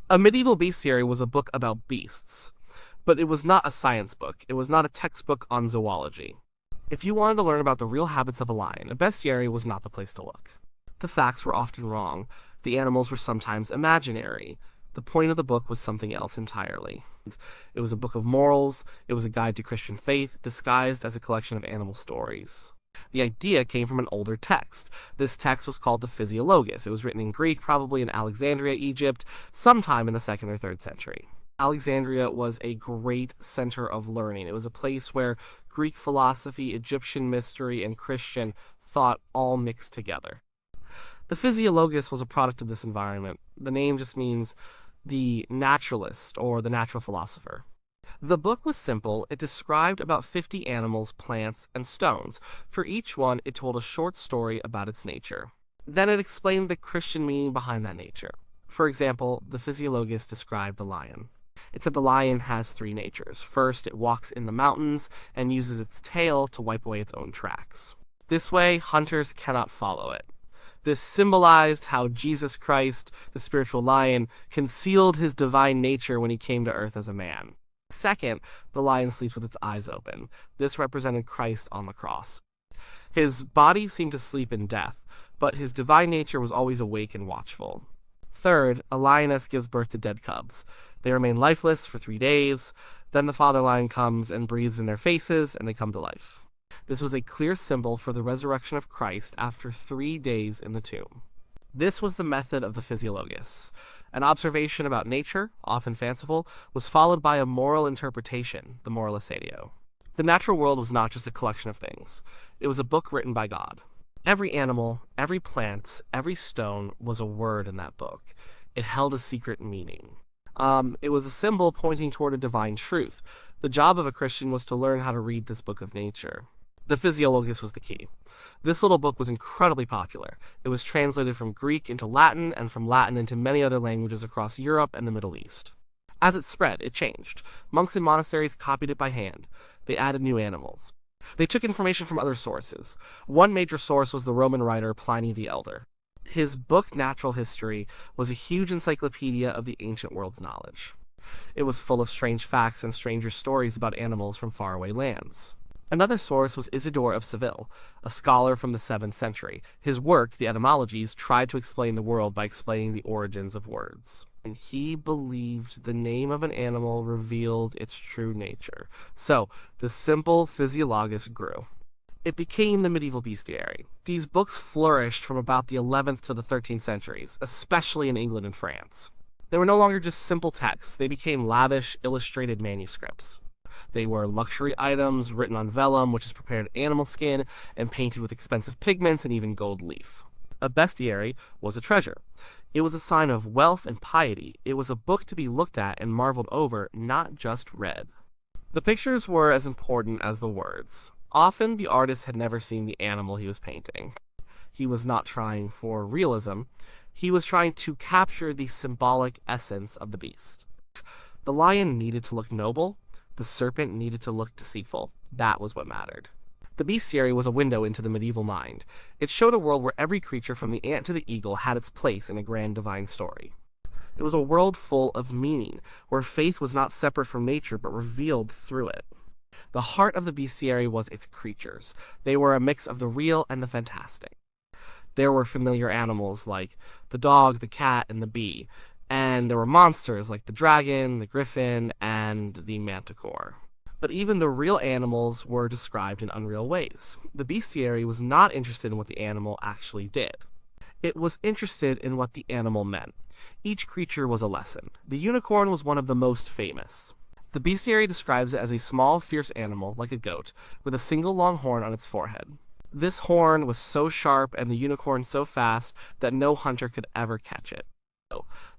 A medieval bestiary was a book about beasts, but it was not a science book. It was not a textbook on zoology. If you wanted to learn about the real habits of a lion, a bestiary was not the place to look. The facts were often wrong. The animals were sometimes imaginary. The point of the book was something else entirely. It was a book of morals. It was a guide to Christian faith, disguised as a collection of animal stories. The idea came from an older text. This text was called the Physiologus. It was written in Greek, probably in Alexandria, Egypt, sometime in the 2nd or 3rd century. Alexandria was a great center of learning. It was a place where Greek philosophy, Egyptian mystery, and Christian thought all mixed together. The Physiologus was a product of this environment. The name just means the naturalist or the natural philosopher. The book was simple. It described about 50 animals, plants, and stones. For each one, it told a short story about its nature. Then it explained the Christian meaning behind that nature. For example, the Physiologus described the lion. It said the lion has 3 natures. First, it walks in the mountains and uses its tail to wipe away its own tracks. This way, hunters cannot follow it. This symbolized how Jesus Christ, the spiritual lion, concealed his divine nature when he came to earth as a man. Second, the lion sleeps with its eyes open. This represented Christ on the cross. His body seemed to sleep in death, but his divine nature was always awake and watchful. Third, a lioness gives birth to dead cubs. They remain lifeless for 3 days. Then the father lion comes and breathes in their faces, and they come to life. This was a clear symbol for the resurrection of Christ after 3 days in the tomb. This was the method of the Physiologus. An observation about nature, often fanciful, was followed by a moral interpretation, the moralisatio. The natural world was not just a collection of things. It was a book written by God. Every animal, every plant, every stone was a word in that book. It held a secret meaning. It was a symbol pointing toward a divine truth. The job of a Christian was to learn how to read this book of nature. The Physiologus was the key. This little book was incredibly popular. It was translated from Greek into Latin and from Latin into many other languages across Europe and the Middle East. As it spread, it changed. Monks in monasteries copied it by hand. They added new animals. They took information from other sources. One major source was the Roman writer Pliny the Elder. His book, Natural History, was a huge encyclopedia of the ancient world's knowledge. It was full of strange facts and stranger stories about animals from faraway lands. Another source was Isidore of Seville, a scholar from the 7th century. His work, the Etymologies, tried to explain the world by explaining the origins of words. And he believed the name of an animal revealed its true nature. So, the simple Physiologus grew. It became the medieval bestiary. These books flourished from about the 11th to the 13th centuries, especially in England and France. They were no longer just simple texts. They became lavish, illustrated manuscripts. They were luxury items written on vellum, which is prepared animal skin, and painted with expensive pigments and even gold leaf. A bestiary was a treasure. It was a sign of wealth and piety. It was a book to be looked at and marveled over, not just read. The pictures were as important as the words. Often the artist had never seen the animal he was painting. He was not trying for realism. He was trying to capture the symbolic essence of the beast. The lion needed to look noble. The serpent needed to look deceitful. That was what mattered. The bestiary was a window into the medieval mind. It showed a world where every creature from the ant to the eagle had its place in a grand divine story. It was a world full of meaning, where faith was not separate from nature but revealed through it. The heart of the bestiary was its creatures. They were a mix of the real and the fantastic. There were familiar animals like the dog, the cat, and the bee. And there were monsters like the dragon, the griffin, and the manticore. But even the real animals were described in unreal ways. The bestiary was not interested in what the animal actually did. It was interested in what the animal meant. Each creature was a lesson. The unicorn was one of the most famous. The bestiary describes it as a small, fierce animal, like a goat, with a single long horn on its forehead. This horn was so sharp and the unicorn so fast that no hunter could ever catch it.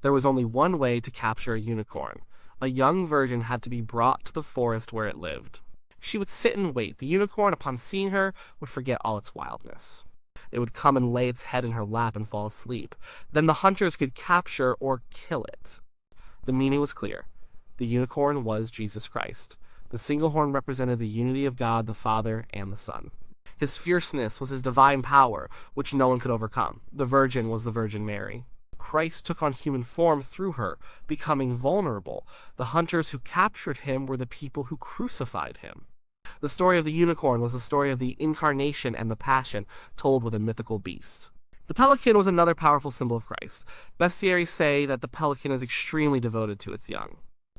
There was only one way to capture a unicorn. A young virgin had to be brought to the forest where it lived. She would sit and wait. The unicorn, upon seeing her, would forget all its wildness. It would come and lay its head in her lap and fall asleep. Then the hunters could capture or kill it. The meaning was clear. The unicorn was Jesus Christ. The single horn represented the unity of God the Father and the Son. His fierceness was his divine power, which no one could overcome. The Virgin was the Virgin Mary. Christ took on human form through her, becoming vulnerable. The hunters who captured him were the people who crucified him. The story of the unicorn was the story of the incarnation and the passion, told with a mythical beast. The pelican was another powerful symbol of Christ. Bestiaries say that the pelican is extremely devoted to its young.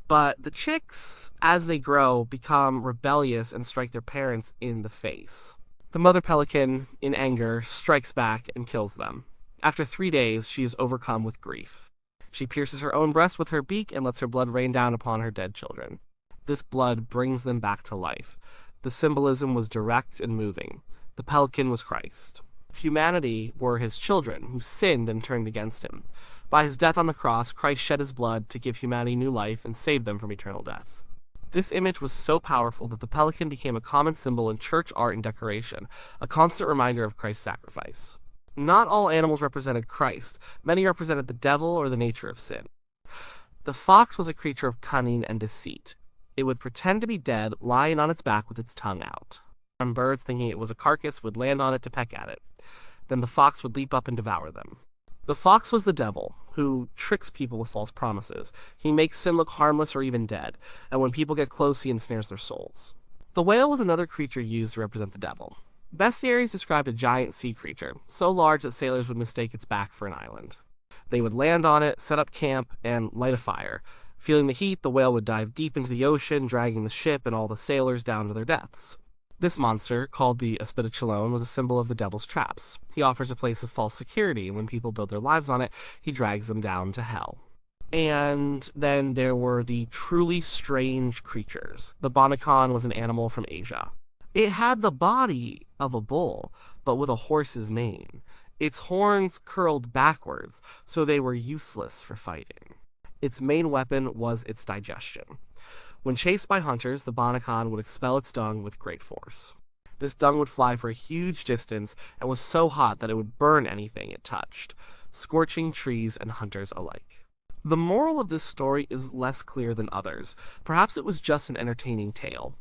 But the chicks, as they grow, become rebellious and strike their parents in the face. The mother pelican, in anger, strikes back and kills them. After 3 days, she is overcome with grief. She pierces her own breast with her beak and lets her blood rain down upon her dead children. This blood brings them back to life. The symbolism was direct and moving. The pelican was Christ. Humanity were his children, who sinned and turned against him. By his death on the cross, Christ shed his blood to give humanity new life and save them from eternal death. This image was so powerful that the pelican became a common symbol in church art and decoration, a constant reminder of Christ's sacrifice. Not all animals represented Christ. Many represented the devil or the nature of sin. The fox was a creature of cunning and deceit. It would pretend to be dead, lying on its back with its tongue out. Some birds, thinking it was a carcass, would land on it to peck at it. Then the fox would leap up and devour them. The fox was the devil, who tricks people with false promises. He makes sin look harmless or even dead, and when people get close, he ensnares their souls. The whale was another creature used to represent the devil. Bestiaries described a giant sea creature, so large that sailors would mistake its back for an island. They would land on it, set up camp, and light a fire. Feeling the heat, the whale would dive deep into the ocean, dragging the ship and all the sailors down to their deaths. This monster, called the Aspidichalone, was a symbol of the devil's traps. He offers a place of false security, and when people build their lives on it, he drags them down to hell. And then there were the truly strange creatures. The bonacon was an animal from Asia. It had the body of a bull, but with a horse's mane. Its horns curled backwards, so they were useless for fighting. Its main weapon was its digestion. When chased by hunters, the bonacon would expel its dung with great force. This dung would fly for a huge distance and was so hot that it would burn anything it touched, scorching trees and hunters alike. The moral of this story is less clear than others. Perhaps it was just an entertaining tale.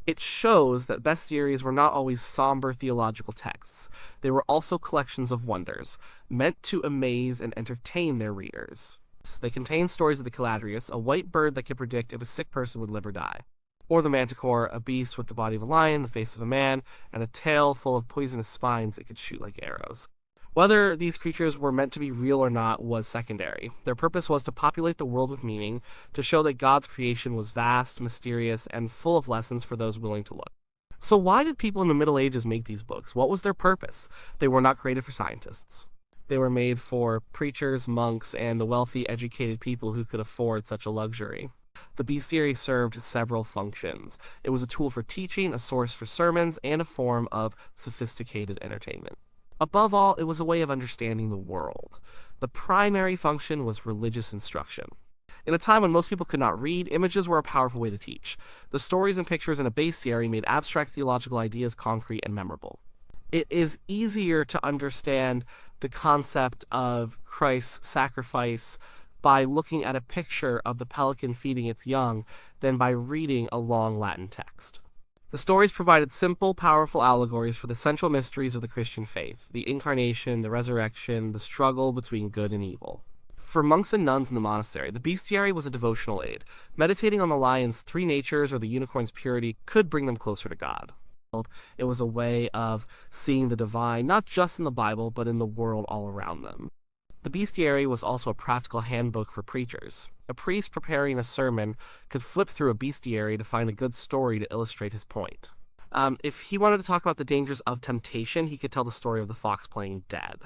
It shows that bestiaries were not always somber theological texts. They were also collections of wonders, meant to amaze and entertain their readers. They contain stories of the caladrius, a white bird that could predict if a sick person would live or die, or the manticore, a beast with the body of a lion, the face of a man, and a tail full of poisonous spines that could shoot like arrows. Whether these creatures were meant to be real or not was secondary. Their purpose was to populate the world with meaning, to show that God's creation was vast, mysterious, and full of lessons for those willing to look. So why did people in the Middle Ages make these books? What was their purpose? They were not created for scientists. They were made for preachers, monks, and the wealthy, educated people who could afford such a luxury. The bestiary served several functions. It was a tool for teaching, a source for sermons, and a form of sophisticated entertainment. Above all, it was a way of understanding the world. The primary function was religious instruction. In a time when most people could not read, images were a powerful way to teach. The stories and pictures in a bestiary made abstract theological ideas concrete and memorable. It is easier to understand the concept of Christ's sacrifice by looking at a picture of the pelican feeding its young than by reading a long Latin text. The stories provided simple, powerful allegories for the central mysteries of the Christian faith: the incarnation, the resurrection, the struggle between good and evil. For monks and nuns in the monastery, the bestiary was a devotional aid. Meditating on the lion's three natures or the unicorn's purity could bring them closer to God. It was a way of seeing the divine, not just in the Bible, but in the world all around them. The bestiary was also a practical handbook for preachers. A priest preparing a sermon could flip through a bestiary to find a good story to illustrate his point. If he wanted to talk about the dangers of temptation, he could tell the story of the fox playing dead.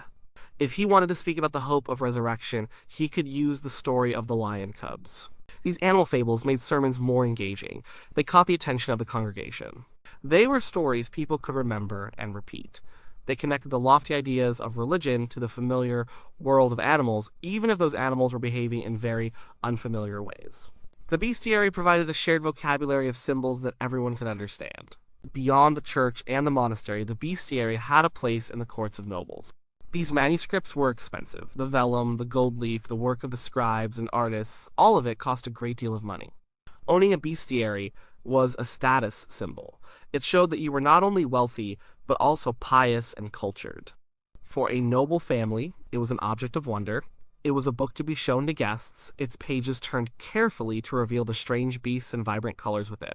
If he wanted to speak about the hope of resurrection, he could use the story of the lion cubs. These animal fables made sermons more engaging. They caught the attention of the congregation. They were stories people could remember and repeat. They connected the lofty ideas of religion to the familiar world of animals, even if those animals were behaving in very unfamiliar ways. The bestiary provided a shared vocabulary of symbols that everyone could understand. Beyond the church and the monastery, the bestiary had a place in the courts of nobles. These manuscripts were expensive. The vellum, the gold leaf, the work of the scribes and artists, all of it cost a great deal of money. Owning a bestiary was a status symbol. It showed that you were not only wealthy, but also pious and cultured. For a noble family, it was an object of wonder. It was a book to be shown to guests, its pages turned carefully to reveal the strange beasts and vibrant colors within.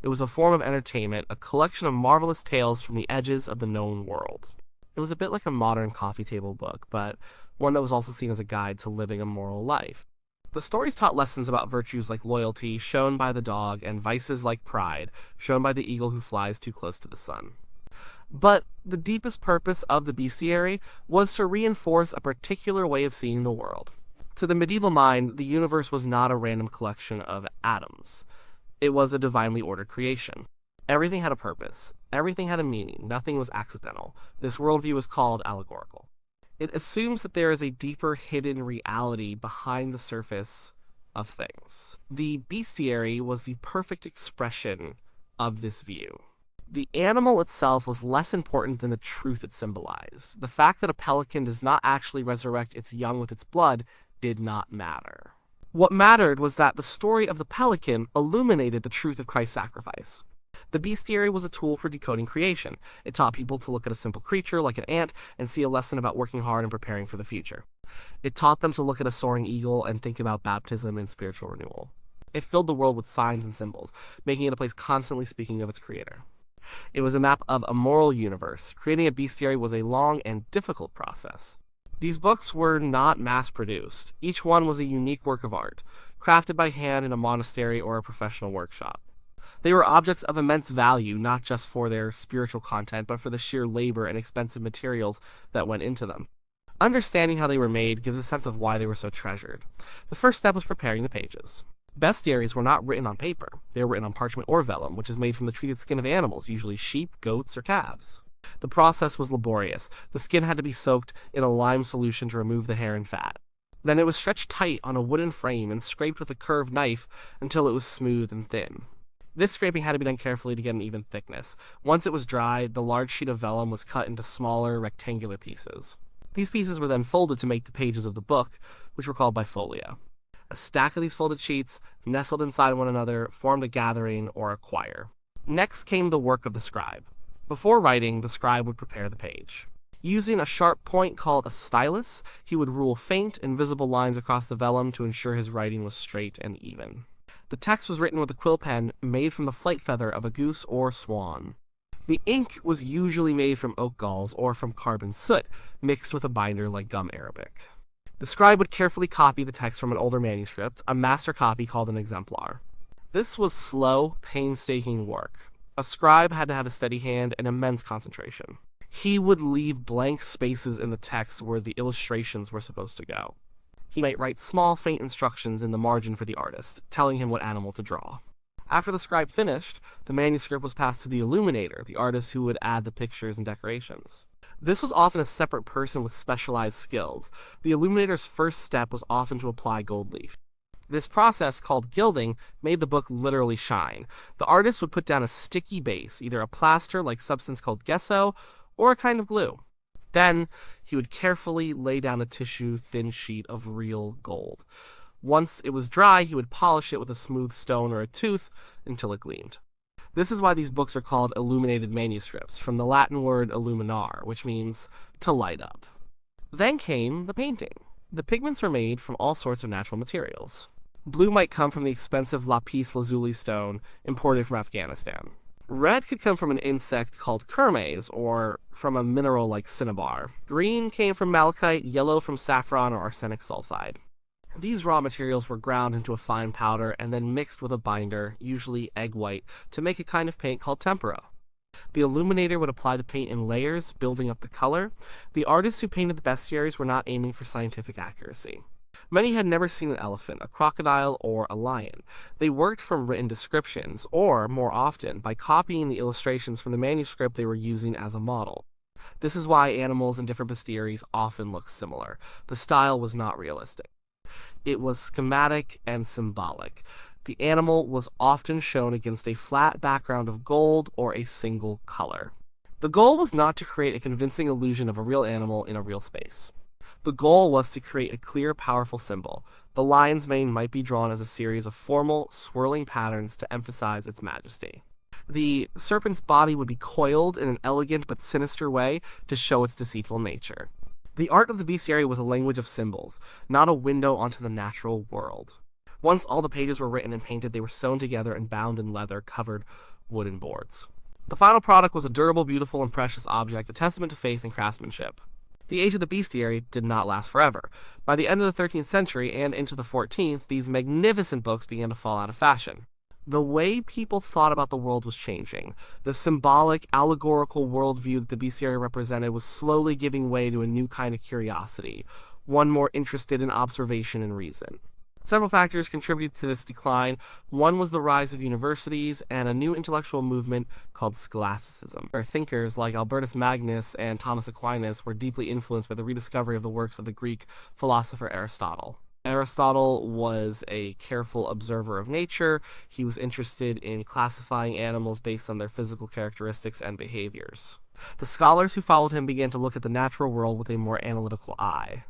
It was a form of entertainment, a collection of marvelous tales from the edges of the known world. It was a bit like a modern coffee table book, but one that was also seen as a guide to living a moral life. The stories taught lessons about virtues like loyalty, shown by the dog, and vices like pride, shown by the eagle who flies too close to the sun. But the deepest purpose of the bestiary was to reinforce a particular way of seeing the world. To the medieval mind, the universe was not a random collection of atoms. It was a divinely ordered creation. Everything had a purpose. Everything had a meaning. Nothing was accidental. This worldview is called allegorical. It assumes that there is a deeper hidden reality behind the surface of things. The bestiary was the perfect expression of this view. The animal itself was less important than the truth it symbolized. The fact that a pelican does not actually resurrect its young with its blood did not matter. What mattered was that the story of the pelican illuminated the truth of Christ's sacrifice. The bestiary was a tool for decoding creation. It taught people to look at a simple creature like an ant and see a lesson about working hard and preparing for the future. It taught them to look at a soaring eagle and think about baptism and spiritual renewal. It filled the world with signs and symbols, making it a place constantly speaking of its creator. It was a map of a moral universe. Creating a bestiary was a long and difficult process. These books were not mass-produced. Each one was a unique work of art, crafted by hand in a monastery or a professional workshop. They were objects of immense value, not just for their spiritual content, but for the sheer labor and expensive materials that went into them. Understanding how they were made gives a sense of why they were so treasured. The first step was preparing the pages. Bestiaries were not written on paper. They were written on parchment or vellum, which is made from the treated skin of animals, usually sheep, goats, or calves. The process was laborious. The skin had to be soaked in a lime solution to remove the hair and fat. Then it was stretched tight on a wooden frame and scraped with a curved knife until it was smooth and thin. This scraping had to be done carefully to get an even thickness. Once it was dry, the large sheet of vellum was cut into smaller, rectangular pieces. These pieces were then folded to make the pages of the book, which were called bifolia. A stack of these folded sheets, nestled inside one another, formed a gathering or a choir. Next came the work of the scribe. Before writing, the scribe would prepare the page. Using a sharp point called a stylus, he would rule faint, invisible lines across the vellum to ensure his writing was straight and even. The text was written with a quill pen made from the flight feather of a goose or swan. The ink was usually made from oak galls or from carbon soot, mixed with a binder like gum arabic. The scribe would carefully copy the text from an older manuscript, a master copy called an exemplar. This was slow, painstaking work. A scribe had to have a steady hand and immense concentration. He would leave blank spaces in the text where the illustrations were supposed to go. He might write small, faint instructions in the margin for the artist, telling him what animal to draw. After the scribe finished, the manuscript was passed to the illuminator, the artist who would add the pictures and decorations. This was often a separate person with specialized skills. The illuminator's first step was often to apply gold leaf. This process, called gilding, made the book literally shine. The artist would put down a sticky base, either a plaster-like substance called gesso, or a kind of glue. Then, he would carefully lay down a tissue-thin sheet of real gold. Once it was dry, he would polish it with a smooth stone or a tooth until it gleamed. This is why these books are called illuminated manuscripts, from the Latin word illuminar, which means to light up. Then came the painting. The pigments were made from all sorts of natural materials. Blue might come from the expensive lapis lazuli stone imported from Afghanistan. Red could come from an insect called kermes, or from a mineral like cinnabar. Green came from malachite, yellow from saffron or arsenic sulfide. These raw materials were ground into a fine powder and then mixed with a binder, usually egg white, to make a kind of paint called tempera. The illuminator would apply the paint in layers, building up the color. The artists who painted the bestiaries were not aiming for scientific accuracy. Many had never seen an elephant, a crocodile, or a lion. They worked from written descriptions, or, more often, by copying the illustrations from the manuscript they were using as a model. This is why animals in different bestiaries often look similar. The style was not realistic. It was schematic and symbolic. The animal was often shown against a flat background of gold or a single color. The goal was not to create a convincing illusion of a real animal in a real space. The goal was to create a clear, powerful symbol. The lion's mane might be drawn as a series of formal, swirling patterns to emphasize its majesty. The serpent's body would be coiled in an elegant but sinister way to show its deceitful nature. The art of the bestiary was a language of symbols, not a window onto the natural world. Once all the pages were written and painted, they were sewn together and bound in leather-covered wooden boards. The final product was a durable, beautiful, and precious object, a testament to faith and craftsmanship. The age of the bestiary did not last forever. By the end of the 13th century and into the 14th, these magnificent books began to fall out of fashion. The way people thought about the world was changing. The symbolic, allegorical worldview that the bestiary represented was slowly giving way to a new kind of curiosity, one more interested in observation and reason. Several factors contributed to this decline. One was the rise of universities and a new intellectual movement called scholasticism, where thinkers like Albertus Magnus and Thomas Aquinas were deeply influenced by the rediscovery of the works of the Greek philosopher Aristotle. Aristotle was a careful observer of nature. He was interested in classifying animals based on their physical characteristics and behaviors. The scholars who followed him began to look at the natural world with a more analytical eye.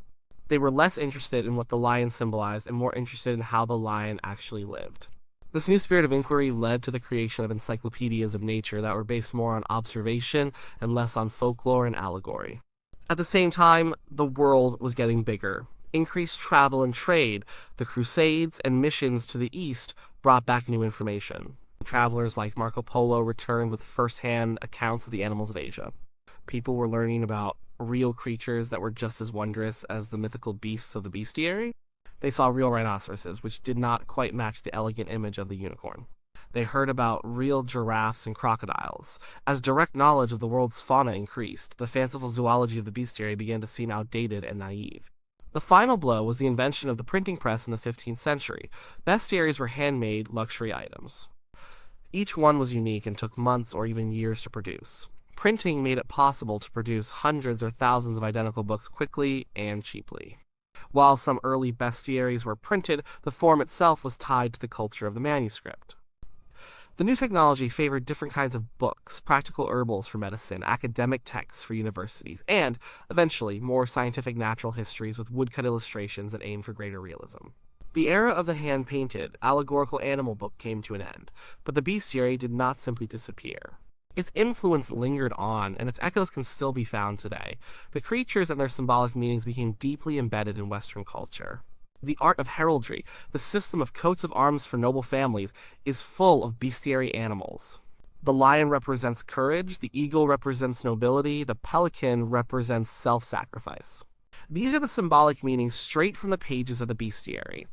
They were less interested in what the lion symbolized and more interested in how the lion actually lived. This new spirit of inquiry led to the creation of encyclopedias of nature that were based more on observation and less on folklore and allegory. At the same time, the world was getting bigger. Increased travel and trade, the Crusades and missions to the east brought back new information. Travelers like Marco Polo returned with first-hand accounts of the animals of Asia. People were learning about real creatures that were just as wondrous as the mythical beasts of the bestiary. They saw real rhinoceroses, which did not quite match the elegant image of the unicorn. They heard about real giraffes and crocodiles. As direct knowledge of the world's fauna increased, the fanciful zoology of the bestiary began to seem outdated and naive. The final blow was the invention of the printing press in the 15th century. Bestiaries were handmade luxury items. Each one was unique and took months or even years to produce. Printing made it possible to produce hundreds or thousands of identical books quickly and cheaply. While some early bestiaries were printed, the form itself was tied to the culture of the manuscript. The new technology favored different kinds of books, practical herbals for medicine, academic texts for universities, and, eventually, more scientific natural histories with woodcut illustrations that aimed for greater realism. The era of the hand-painted, allegorical animal book came to an end, but the bestiary did not simply disappear. Its influence lingered on, and its echoes can still be found today. The creatures and their symbolic meanings became deeply embedded in Western culture. The art of heraldry, the system of coats of arms for noble families, is full of bestiary animals. The lion represents courage, the eagle represents nobility, the pelican represents self-sacrifice. These are the symbolic meanings straight from the pages of the bestiary.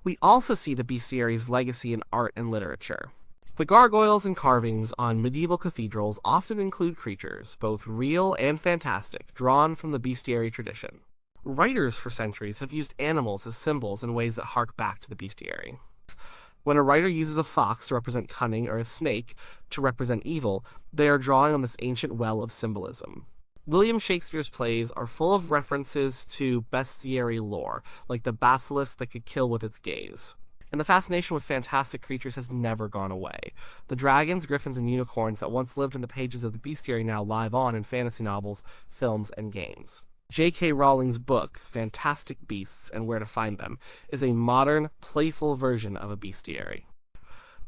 We also see the bestiary's legacy in art and literature. The gargoyles and carvings on medieval cathedrals often include creatures, both real and fantastic, drawn from the bestiary tradition. Writers for centuries have used animals as symbols in ways that hark back to the bestiary. When a writer uses a fox to represent cunning or a snake to represent evil, they are drawing on this ancient well of symbolism. William Shakespeare's plays are full of references to bestiary lore, like the basilisk that could kill with its gaze. And the fascination with fantastic creatures has never gone away. The dragons, griffins, and unicorns that once lived in the pages of the bestiary now live on in fantasy novels, films, and games. J.K. Rowling's book, Fantastic Beasts and Where to Find Them, is a modern, playful version of a bestiary.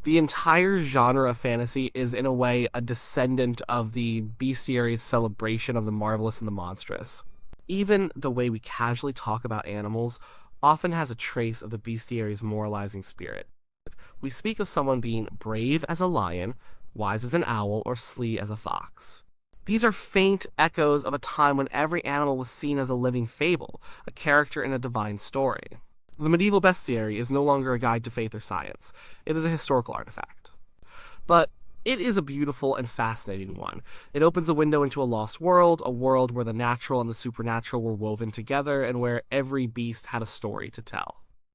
The entire genre of fantasy is, in a way, a descendant of the bestiary's celebration of the marvelous and the monstrous. Even the way we casually talk about animals often has a trace of the bestiary's moralizing spirit. We speak of someone being brave as a lion, wise as an owl, or slee as a fox. These are faint echoes of a time when every animal was seen as a living fable, a character in a divine story. The medieval bestiary is no longer a guide to faith or science. It is a historical artifact. But it is a beautiful and fascinating one. It opens a window into a lost world, a world where the natural and the supernatural were woven together, and where every beast had a story to tell.